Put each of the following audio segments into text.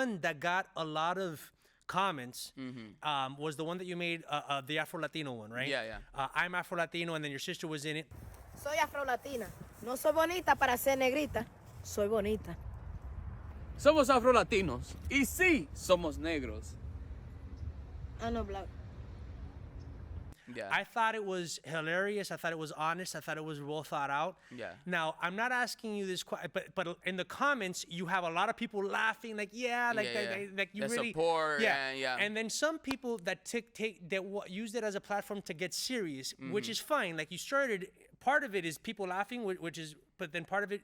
one that got a lot of comments was the one that you made, the Afro-Latino one, right? Yeah, yeah. I'm Afro-Latino, and then your sister was in it. Soy Afro-Latina. No soy bonita para ser negrita. Soy bonita. Somos Afro-Latinos. Y sí, somos negros. I know black. Yeah. I thought it was hilarious. I thought it was honest. I thought it was well thought out. Yeah. Now, I'm not asking you this, but in the comments, you have a lot of people laughing, like, yeah, like, like you the really support, yeah. yeah. And then some people that used it as a platform to get serious, which is fine. Like you started, part of it is people laughing, but then part of it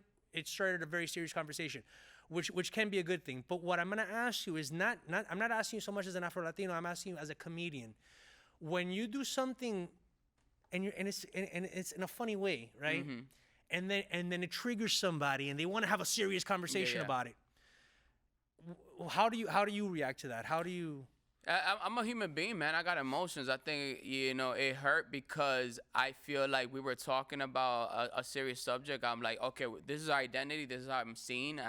started a very serious conversation, which can be a good thing. But what I'm gonna ask you is I'm not asking you so much as an Afro-Latino. I'm asking you as a comedian. When you do something, and it's in a funny way, right? And then it triggers somebody, and they want to have a serious conversation about it. How do you react to that? How do you? I'm a human being, man. I got emotions. I think it hurt because I feel like we were talking about a serious subject. I'm like, okay, this is our identity. This is how I'm seen.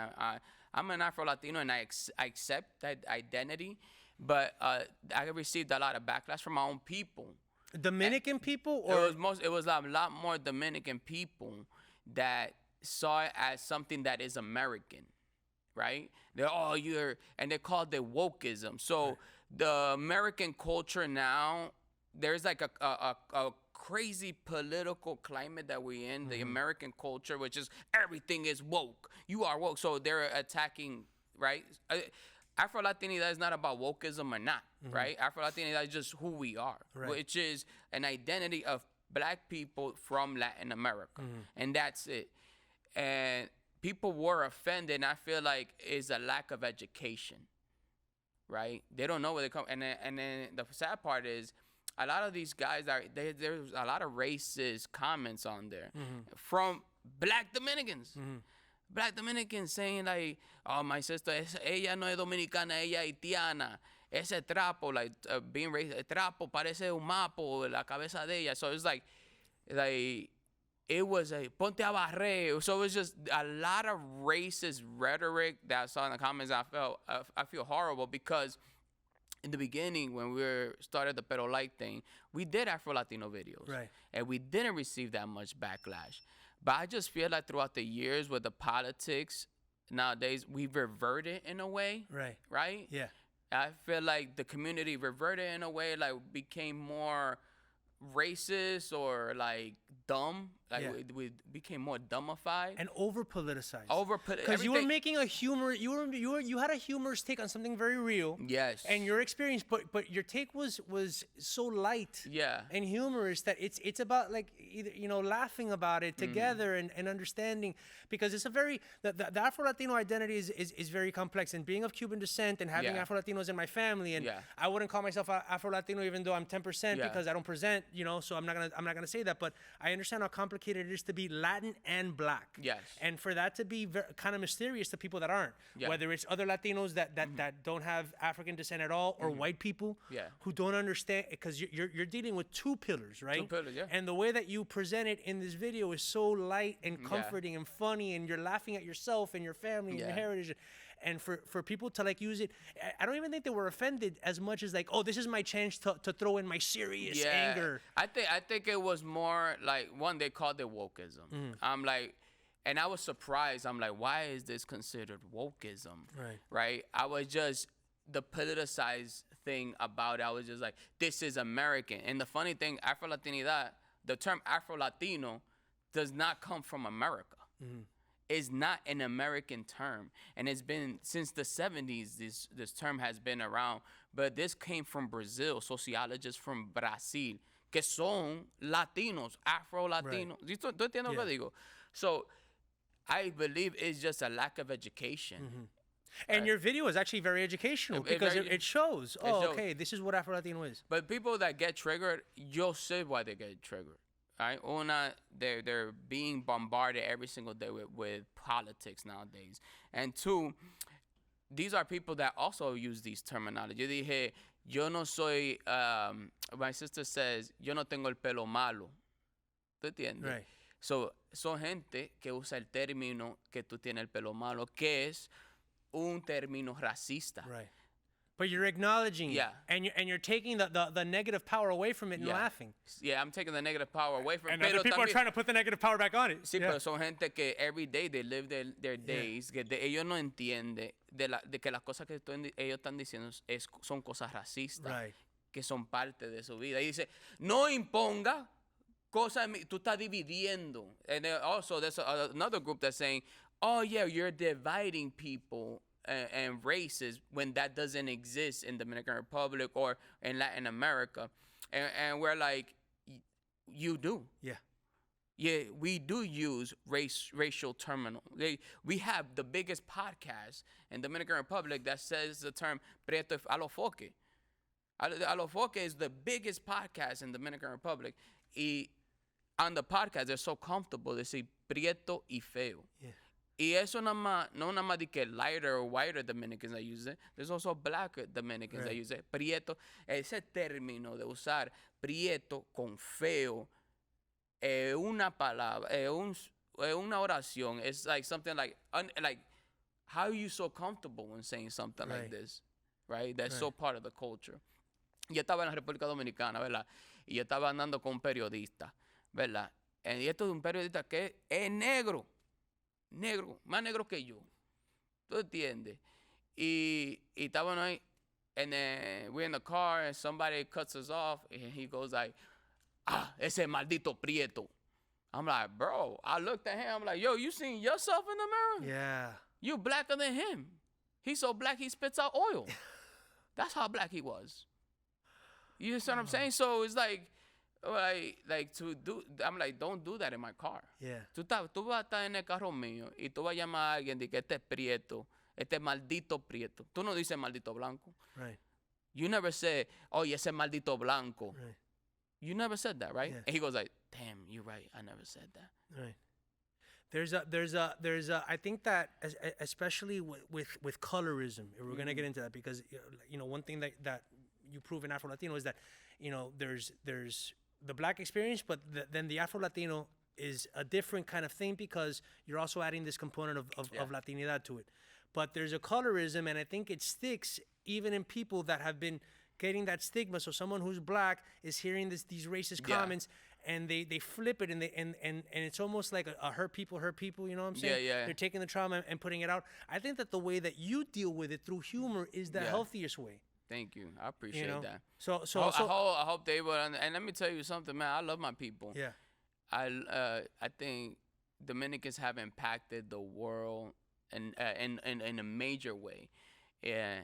I'm an Afro-Latino, and I accept that identity. But I received a lot of backlash from my own people. Dominican people, or it was a lot more Dominican people that saw it as something that is American, right? And they called it wokeism. So the American culture now, there's like a crazy political climate that we're in. The American culture, which is everything is woke. You are woke, so they're attacking, right? Afro-Latinidad is not about wokeism or not, right? Afro-Latinidad is just who we are, which is an identity of black people from Latin America. And that's it. And people were offended, and I feel like it's a lack of education, right? They don't know where they come. And then the sad part is a lot of these guys, there's a lot of racist comments on there from black Dominicans. Black Dominicans saying like, oh, my sister, ella no es dominicana, ella es haitiana. Ese trapo, like being racist, trapo parece un mapo, la cabeza de ella. So it's like it was a ponte a barrer. So it was just a lot of racist rhetoric that I saw in the comments. I feel horrible because in the beginning, when we started the Pero Like thing, we did Afro-Latino videos. Right. And we didn't receive that much backlash. But I just feel like throughout the years with the politics, nowadays, we've reverted in a way. Right. Right? Yeah. I feel like the community reverted in a way, like became more racist or like dumb. Like we became more dumbified and over politicized. Because you were making a humor. You had a humorous take on something very real. Yes. And your experience, but your take was so light. Yeah. And humorous that it's about like either laughing about it together and understanding, because it's a very the Afro-Latino identity is very complex, and being of Cuban descent and having Afro-Latinos in my family, and I wouldn't call myself Afro-Latino even though I'm 10% because I don't present, so I'm not gonna say that, but I understand how complicated it is to be Latin and black. Yes. And for that to be kind of mysterious to people that aren't, whether it's other Latinos that don't have African descent at all, or white people who don't understand, because you're dealing with two pillars, right? Two pillars, yeah. And the way that you present it in this video is so light and comforting and funny, and you're laughing at yourself and your family and your heritage. And for people to like use it, I don't even think they were offended as much as like, oh, this is my chance to throw in my serious anger. I think it was more like, one, they called it wokeism. I'm like, and I was surprised. I'm like, why is this considered wokeism? Right. I was just the politicized thing about it. I was just like, this is American. And the funny thing, Afro-Latinidad, the term Afro-Latino does not come from America. Is not an American term, and it's been since the 70s. This term has been around, but this came from Brazil. Sociologists from Brazil, que son Latinos, Afro-Latinos. ¿Tú entiendes lo que digo? So I believe it's just a lack of education. And your video is actually very educational because it shows. Okay, this is what Afro-Latino is. But people that get triggered, you'll see why they get triggered. Right? Una, they're being bombarded every single day with politics nowadays. And two, these are people that also use these terminology. Yo dije, yo no soy, my sister says, yo no tengo el pelo malo. ¿Tú entiendes? Right. So, son gente que usa el término que tú tienes el pelo malo, que es un término racista. Right. But you're acknowledging it. And you're taking the negative power away from it and laughing. Yeah, I'm taking the negative power away from it. And other people are trying to put the negative power back on it. Sí, pero son gente que every day they live their days, que ellos no entienden de que las cosas que ellos están diciendo son cosas racistas, Right. que son parte de su vida. Y dice, no imponga cosas, tú estás dividiendo. And also there's another group that's saying, oh yeah, you're dividing people and races when that doesn't exist in Dominican Republic or in Latin America. And we're like, you do. Yeah. Yeah, we do use racial terminology. We have the biggest podcast in Dominican Republic that says the term Prieto Alofoque. Alofoque is the biggest podcast in Dominican Republic. Y on the podcast, they're so comfortable. They say Prieto y Feo. Yeah. Y eso no nada más de que lighter or whiter Dominicans that use it. There's also black Dominicans that use it. Prieto, ese término de usar prieto con feo es una palabra, es una oración. It's like something like how are you so comfortable when saying something like this? Right? That's so part of the culture. Yo estaba en la República Dominicana, ¿verdad? Y yo estaba andando con un periodista, ¿verdad? Y esto es un periodista que es negro, más negro que yo. ¿Tú entiendes? Y estaban ahí, and then we're in the car, and somebody cuts us off, and he goes like, ese maldito prieto. I'm like, bro, I looked at him, I'm like, yo, you seen yourself in the mirror? Yeah. You blacker than him. He's so black he spits out oil. That's how black he was. You understand what I'm saying? So it's like to do, I'm like, don't do that in my car. Yeah. Tú vas a estar en el carro mío y tú vas a llamar a alguien de que este es prieto, este maldito prieto. Tú no dices maldito blanco. Right. You never say, oh, ese maldito blanco. Right. You never said that, right? Yeah. And he goes like, damn, you're right. I never said that. Right. There's a I think that especially with colorism, if we're gonna get into that, because one thing that you prove in Afro-Latino is that there's the black experience, but then the Afro-Latino is a different kind of thing because you're also adding this component of Latinidad to it. But there's a colorism, and I think it sticks even in people that have been getting that stigma. So someone who's black is hearing these racist comments, and they flip it, and it's almost like a hurt people, you know what I'm saying? Yeah. They're taking the trauma and putting it out. I think that the way that you deal with it through humor is the healthiest way. Thank you. I appreciate that. So I hope they will. And let me tell you something, man. I love my people. Yeah. I think Dominicans have impacted the world in a major way. Yeah.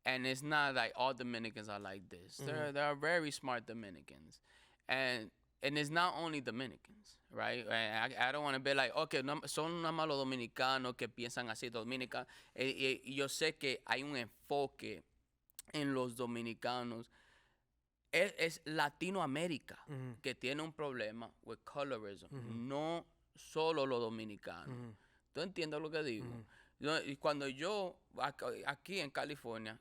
And it's not like all Dominicans are like this. Mm-hmm. There are very smart Dominicans. And it's not only Dominicans, right? I don't want to be like, okay, son nada más los dominicanos que piensan así, dominicanos. Yo sé que hay un enfoque en los dominicanos. Es Latinoamérica que tiene un problema with colorism, no solo los dominicanos. ¿Tú entiendes lo que digo? Cuando yo, aquí en California,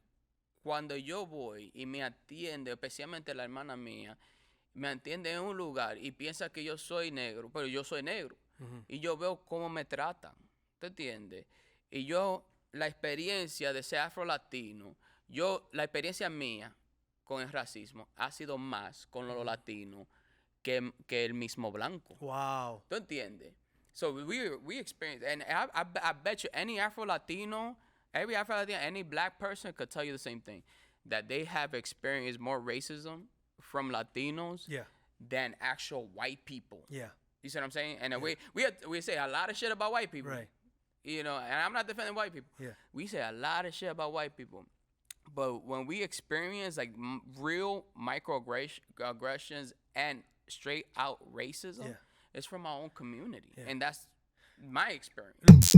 cuando yo voy y me atiende, especialmente la hermana mía, me atiende en un lugar y piensa que yo soy negro, pero yo soy negro. Y yo veo cómo me tratan, ¿te entiendes? Y yo, la experiencia de ser afro-latino, la experiencia mía con el racismo ha sido más con los latinos que el mismo blanco. Wow. ¿Tú entiendes? So we experience, and I bet you any Afro-Latino, any black person could tell you the same thing, that they have experienced more racism from Latinos than actual white people. Yeah. You see what I'm saying? And we say a lot of shit about white people. Right. And I'm not defending white people. Yeah. We say a lot of shit about white people. But when we experience like real microaggressions and straight out racism, it's from our own community. Yeah. And that's my experience.